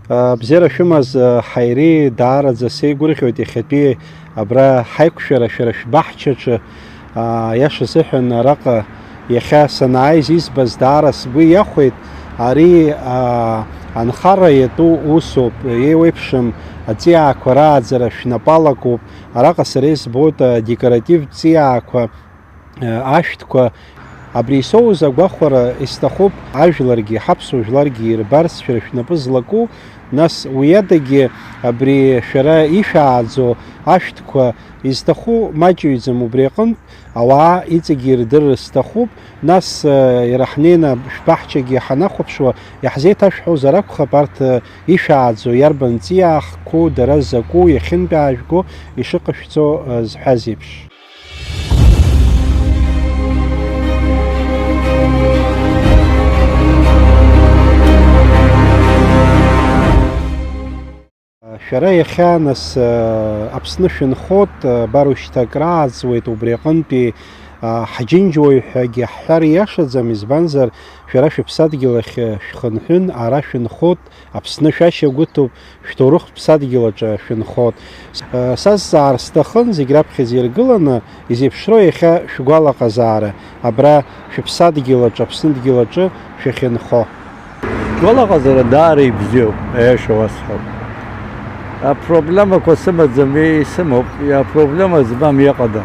Бзера шәымаз ҳаири даараӡа сеигәырӷьоит иахьатәи абра ҳаиқәшәара шәара шәбаҳчаҿы иаша сыҳәан араҟа иахьа санааиз избаз даара сгәы иахәеит ари анхара иатәу усуп еиуеиԥшым аҵиаақәа рааӡара шәнапалакуп араҟа сара избоит декоративтә ҵиаақәа ашәҭқәа абри исоуз агәахәара исҭахуп ажәларгьы ҳаԥсуа жәларгьы ирбарц шәара шәнапы злаку нас уи адагьы абри шәара ишәааӡо ашәҭқәа изҭаху маҷыҩӡам убри аҟынтә ауаа иҵегьы ирдырыр сҭахуп нас иара ҳнеины шәбаҳчагьы ҳанахәаԥшуа иаҳзеиҭашәҳәозар акәхап арҭ ишәааӡо иарбан ҵиаахқәоу дара закәу иахьынтәаажәго ишыҟашәҵо зҳәаз еиԥш. Шәара иахьа нас Аԥсны шәынхот барушьҭа акрааҵуеит убри аҟынтәи ҳџьынџьуаҩ ҳәагьы ҳҳәар иашаӡам избанзар шәара шәыԥсадгьыл ахь шәхынҳәын ара шәынхот Аԥсны шәашьагәыҭуп шәҭоурыхтә ԥсадгьылаҿы шәынхот сазҵаар сҭахын зегь раԥхьаӡа иргыланы изеиԥшроу иахьа шәгәалаҟазаара абра шәыԥсадгьылаҿы Аԥсныдгьыл аҿы шәахьынхо. Гәалаҟазаара даара ибзиоуп аиаша уасҳәап. Апроблемақәа сымаӡам исымоуп, апроблема збам иҟада.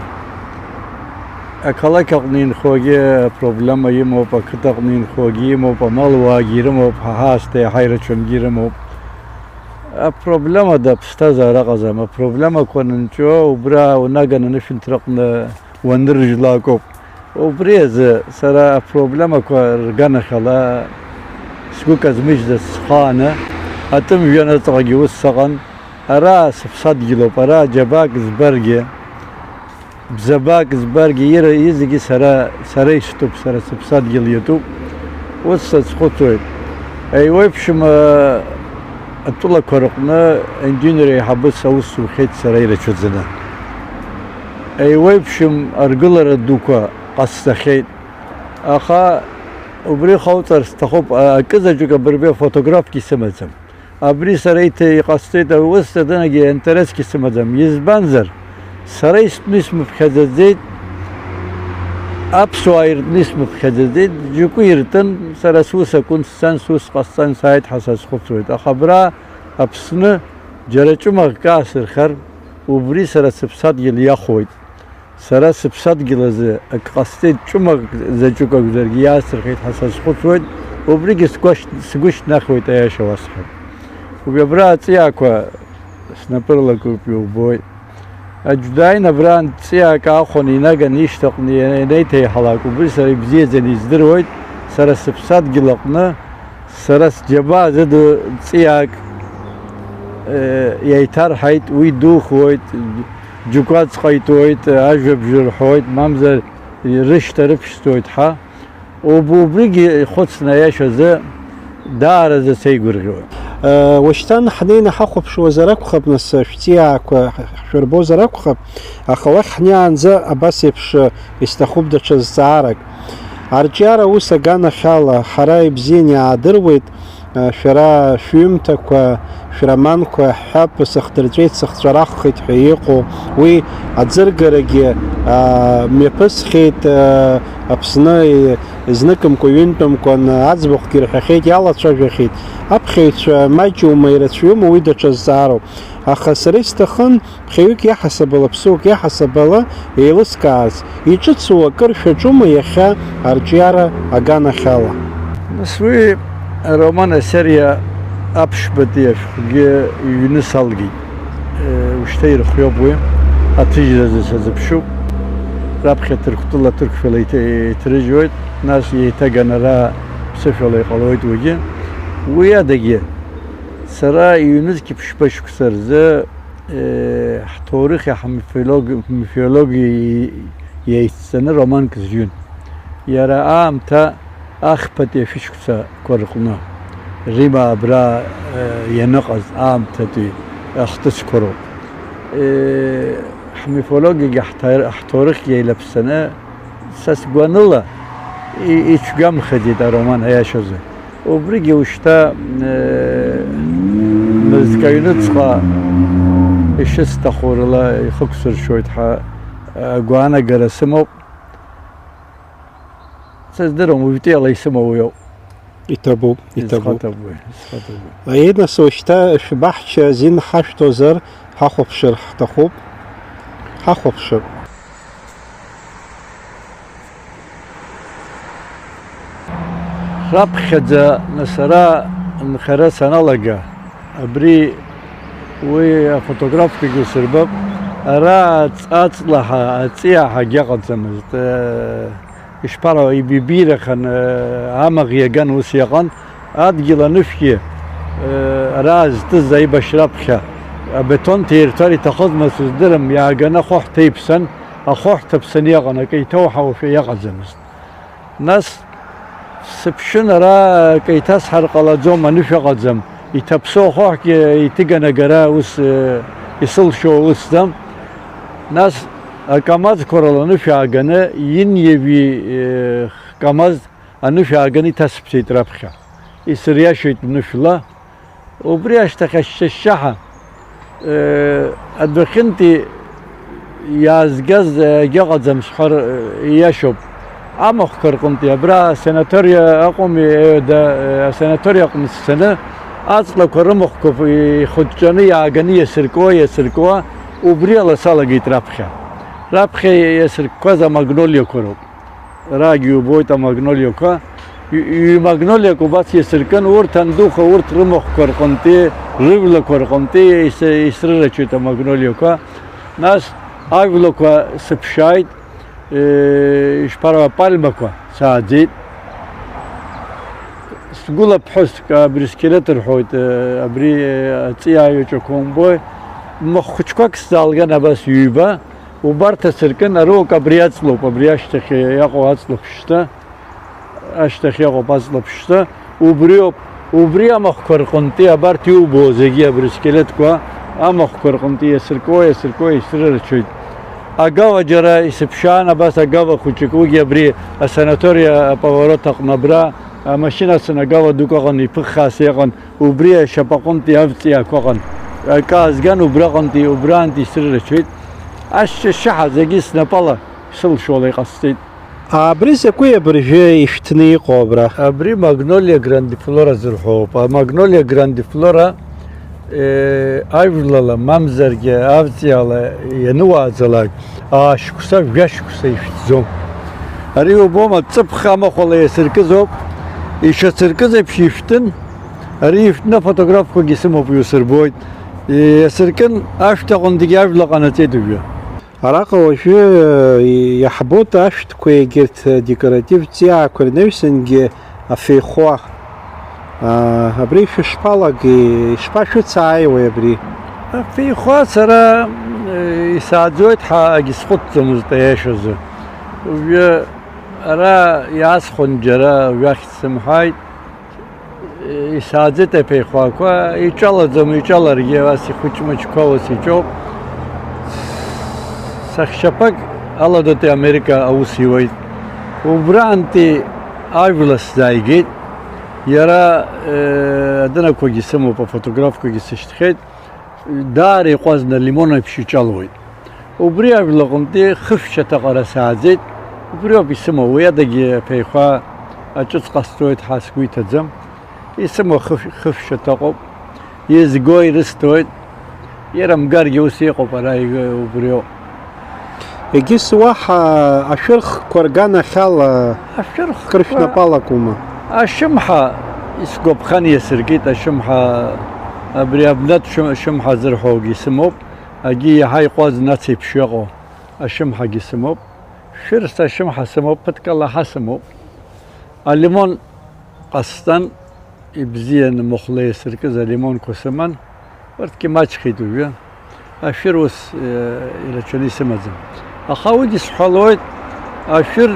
Ақалақь аҟны инхогьы апроблема имоуп, ақыҭ аҟны инхогьы имоуп, амалуаагьы ирымоуп, ҳаҳаасҭа иаҳа ирацәангьы ирымоуп. Апроблема даԥсҭазаара ыҟаӡам, апроблемақәа анынҵәо убра унаганы анышәынҭра аҟны уаныржәлакоуп. Убри азы сара апроблемақәа рганахьала сгәы казмыжьӡа схааны атымжәҩан аҵаҟагьы ус саҟан. Ара сыԥсадгьылуп, ара џьабаак збаргьы, бзабаак збаргьы изегьы сара ишьҭоуп, сара сыԥсадгьыл иатәуп. Ус сазхәыцуеит. Еиуеиԥшым атәылақәа рҟны аинженер еиҳабыс аус сухьеит сара ирацәаӡаны. Еиуеиԥшым аргылара дуқәа ҟасҵахьеит. Аха убри хауҵар сҭахуп, акызаҵәык абыржәы фотографгьы сымаӡам. Абри сара иҟасҵеит аус адынагьы интересгьы сымаӡам. Избанзар сара истәны исмыԥхьаӡаӡеит, аԥсуаа иртәны исмыԥхьаӡаӡеит, џьоукы иртын, сара сус акәын сцан, сус ҟасҵан сааит ҳәа сазхәыцуеит. Аха абра Аԥсны џьара ҿымаӷк аасырхар, убри сара сыԥсадгьыл иахәоит. Сара сыԥсадгьыл азы ак ҟасҵеит, ҿымаӷ заҵәык акәзаргьы иаасырхеит ҳәа сазхәыцуеит, убригьы сгәы шьҭнахуеит аиаша уасҳәап. Убри абра аҵиаақәа снапы рылакуп иубоит. Аџьдааин абра ҵиаак аахәаны инаганы ишьҭаҟны ианеиҭеиҳалак, убри сара ибзиаӡаны издыруеит, сара сыԥсадгьыл аҟны сара сџьабаа зыду ҵиаак иаиҭарҳаит, уи духоит, џьоукы аҵҟаитоит, ажәабжь рҳәоит, мамзар рышьҭа рыԥшьҭоит ҳәа. Убригьы ихәыцны аиашазы даараӡа сеигәырӷьоит. Уашьҭан ҳнеины ҳахәаԥшуазар акәхап, нас шәҵиаақәа шәырбозар акәхап, аха уахь ҳнеиаанӡа абас еиԥш исҭахуп даҽа зҵаарак. Арҿиара ус аганахьала ҳара ибзианы иаадыруеит шәара шәҩымҭақәа, шәроманқәа ҳҳәап сыхдырҵәеит, сыхҵәараххеит ҳәа иҟоу, уи аӡыргарагьы мҩаԥысхьеит, Аԥсны изныкымкәа ҩынтәымкәан аӡбахәгьы рҳәахьеит, иалацәажәахьеит. Аԥхьаҩцәа маҷума ирацәаҩума уи даҽа зҵаароуп. Аха сара исҭахын ԥхьаҩык иаҳасабала, ԥсуак иаҳасабала еилыскааз, иҿыцу акыр шәаҿума иахьа арҿиара аганахьала. Нас уи ароман асериа аԥшьбатәи ашәҟәгьы иҩны салгеит. Ушьҭа ирхиоуп уи, аҭыжьразы сазыԥшуп. Раԥхьа ҭырқәтәыла ҭырқәшәала иҭрыжьуеит, нас еиҭаган ара ԥсышәала иҟалоит уигьы. Уи адагьы сара иҩнызқьи ԥшьба шықәса рзы ҳҭоурыхи ҳмифологиеи еицҵаны романк зҩын. Иара аамҭа ахԥатәи ашәышықәсақәа рҟны Рима абра ианыҟаз аамҭатәи ахҭысқәа роуп. Ҳмифологиагьы ҳҭоурыхгьы еилаԥсаны са сгәаныла ицәгамхаӡеит ароман аиашазы. Убригьы ушьҭа аҩныҵҟа ишысҭаху рыла ихықәсыршәоит агәаанагара сымоуп. Сыздыруам, уажәтәиала исымоу уи ауп. Иҭабуп, иҭабуп. Исхаҭабуи. Аинас уажәшьҭа шәбаҳча азин ҳашәҭозар ҳахәаԥшыр ҳҭахуп. Ҳахәаԥшыр. Раԥхьаӡа сара нхара саналага, абри уи афотографкагьы усырбап, ара аҵлаҳа, аҵиаҳагьы ыҟаӡамызт. Ишԥара ибибирахан, амаӷ иаган ус иҟан, адгьыл анышәгьы ара зҭыз аибашьраԥхьа абетон ҭирҭәар иҭахызма сыздырам, иааганы ахәыҳәҭа иԥсан, ахәыҳәҭа ԥсаны иҟан, акы иҭоуҳауашәа иҟаӡамызт. Нас сыԥшын ара акы иҭасҳар ҟалаӡом, анышә ыҟаӡам, иҭаԥсоу ахәыҳәгьы иҭыганагара ус исылшо усӡам. Нас акамазқәа рыла анышә ааганы, инеиви камаз анышә ааганы иҭасыԥсеит раԥхьа. Исыриашоит нышәла. Убри ашьҭахь ашьшьаҳа адәахьынтәи иаазгаз егьыҟаӡам сҳәар ииашоуп. Амахәқәа рҟынтәи абра асанаториа аҟоуми, асанаториа аҟны сцаны, аҵлақәа рымахәқәа ихәыҷҷаны иааганы иасыркуа, убри ала салагеит раԥхьа. Раԥхьа иасыркқәаз амагнолиақәа роуп. Араагьы иубоит амагнолиақәа. Ҩ-магнолиак убас иасыркын, урҭ андуха, урҭ рымахәқәа рҟынтәи, рыжәлақәа рҟынтәи исрырачоит амагнолиақәа. Нас ажәлақәа сыԥшааит, ишԥароу апальмақәа сааӡеит. Сгәыла ԥҳәыск, абри скелет рҳәоит, абри аҵиааҩаҿақәа умбои, махәқәак сзаалган абас ҩба, убарҭ асыркын, аруак абри аҵлоуп, абри ашьҭахь иаҟоу аҵлаԥшшьҭа, ашьҭахь иаҟоуп аҵлаԥшшьҭа, убриоуп, убри амахәқәа рҟынтәи абарҭ иубо зегьы абри скелеткәа, амахәқәа рҟынтәи иасыркуа исрырачоит. Агава џьара исыԥшаан, абас агава хәыҷык, уигьы абри асанаториа аповорот аҟны абра амашьына ацын агава дук ыҟан, иԥыххаас иҟан, убри ашьапаҟынтәи авҵиақәа ыҟан. Акы аазган убраҟынтәи, убраантәи исрырачоит. Ашьшьаҳа зегьы снапала сылшола иҟасҵеит. Абри закәи абыржәы ишәҭны иҟоу абра? Абри магнолиа грандифлора зырҳәоуп. Амагнолиа грандифлора ажәлала, мамзаргьы авҵиала иануааӡалак, аашьқәса, жәашьқәса ишәҭӡом. Ари убома, ҵыԥх амахәала иасыркызоуп, ишацыркыз еиԥш ишәҭын, ари ишәҭны афотографқәагьы сымоуп иусырбоит. Иасыркын, ашәҭаҟындагьы ажәла ҟанаҵеит уажәы. Араҟа уажәы иаҳбоит ашәҭқәа егьырҭ декоративтә ҵиаақәа рнаҩсангьы афеихәа. Абри шәышԥалагеи, ишԥашәыцааиуеи абри? Афеихәа сара исааӡоит ҳагьисхәыцӡомызт аиашазы. Уажәы ара иаасхәон џьара уахь сымҳәааит, исааӡеит афеихәақәа, иҿалаӡом, иҿаларгьы ас ихәыҷ-мыҷқәа ус иҿоуп. Сахьшьапак аладатәи Америка аус иуеит. Убраантәи ажәла сзааигеит. Иара адынақәагьы сымоуп, афотографқәагьы сышьҭхьеит. Даара иҟәазны лимон аиԥш иҿалуеит. Убри ажәлаҟынтәи хыфшьаҭаҟара сааӡеит. Убриоуп исымоу, уи адагьы афеихәа аҿыц ҟасҵоит ҳәа сгәы иҭаӡам. Исымоу хыфшьаҭаҟоуп. Изго ирысҭоит. Иарымгаргьы ус иҟоуп ара убриоуп. Егьыс уаҳа ашәырхқәа рганахьала кыршәнапалакума? Ашьымҳа исгәаԥхан иасыркит, ашьымҳа абри абнатә шьымҳа зырҳәогьы сымоуп, агьи иаҳа иҟәаз нацеиԥш иҟоу ашьымҳагьы сымоуп, шәырст ашьымҳа сымоуп, ԥыҭкала ҳа сымоуп. Алимон ҟасҵан, ибзианы мыхәла иасыркыз алимонқәа сыман, урҭгьы маҷхеит уажәы, ашәыр ус ирацәаны исымаӡам. Аха уигьы сҳәалоит, ашәыр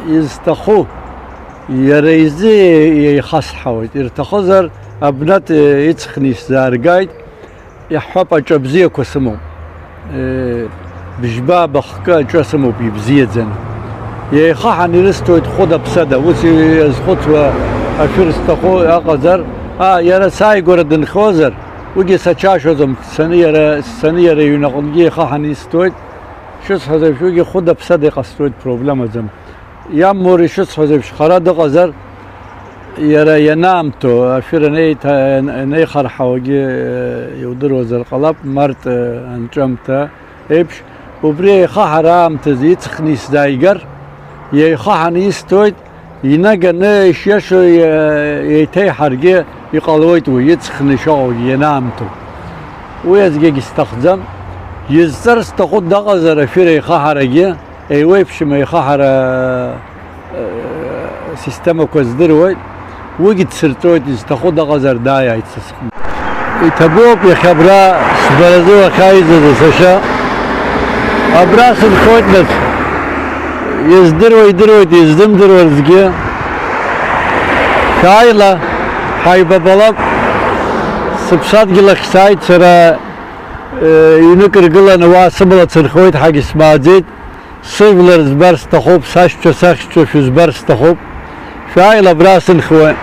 изҭаху иара изы еихасҳауеит, ирҭахызар абнат иҵхны исзааргааит, иаҳҳәап аҿа бзиақәа сымоуп. Быжьба бахкы аҿа сымоуп ибзиаӡаны. Иеихаҳан ирысҭоит хәыда-ԥсада, ус иазхәыцуа ашәыр зҭаху аҟазар, Yara say gördün xozer. Ugi saçaş ozum seni yere yunaqılgi hani istoyt. Şu hazır şu ki xuda psa de qastoyt problem azam. Ya mori şu hazır şu xara da qazar yara yanamto afir ne xarxawgi yudur wazal qalab mart ancamta ebş ubri xa haram tzi txnis daigar ye xa hani istoyt ينقل نيش يتي حرقي يقلويت ويتسخن شو ينامتو ويزقي يستخدم يزر استخد دغزر فيري خحرقي اي ويبش ما يخحر سيستما كوزدروي وقت سرتويت يستخد دغزر دايا يتسخن يتبوك يخبرا سبرزو خايزة دسشا ابراس الخوت نفس يزدروي يزدمدرو رزقي Kayla haybabalap sıpsat gila xisayt sıra yunukır gila nuvasıbla tırkhoyt hagi smadzit sıvlar zbar stakhop saçço saçço şu zbar stakhop Kayla brasın khwa